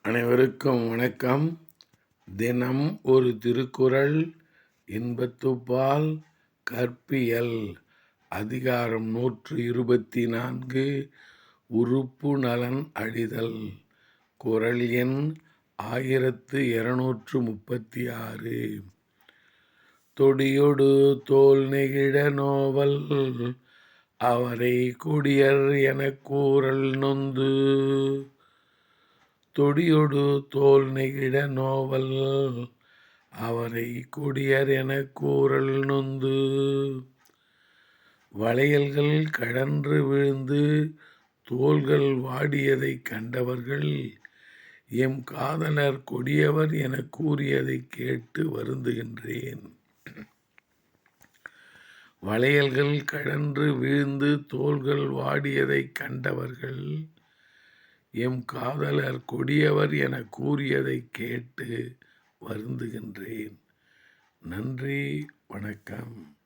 அனைவருக்கும் வணக்கம். தினம் ஒரு திருக்குறள். இன்பத்துப்பால் கற்பியல். அதிகாரம் 124. உறுப்பு நலன் அழிதல். குறள் எண் 1236. தொடியொடு தோல் நெகிழ நோவல் அவரை கொடியர் எனக் கூறல் நொந்து. தொடியொடு தோல் நெகிழ நோவல் அவரை கொடியர் எனக் கூறல் நொந்து. வளையல்கள் கழன்று விழுந்து தோள்கள் வாடியதைக் கண்டவர்கள் எம் காதலர் கொடியவர் எனக் கூறியதைக் கேட்டு வருந்துகின்றேன். வளையல்கள் கழன்று வீழ்ந்து தோள்கள் வாடியதைக் கண்டவர்கள் எம் காதலர் கொடியவர் எனக் கூறியதைக் கேட்டு வருந்துகின்றேன். நன்றி, வணக்கம்.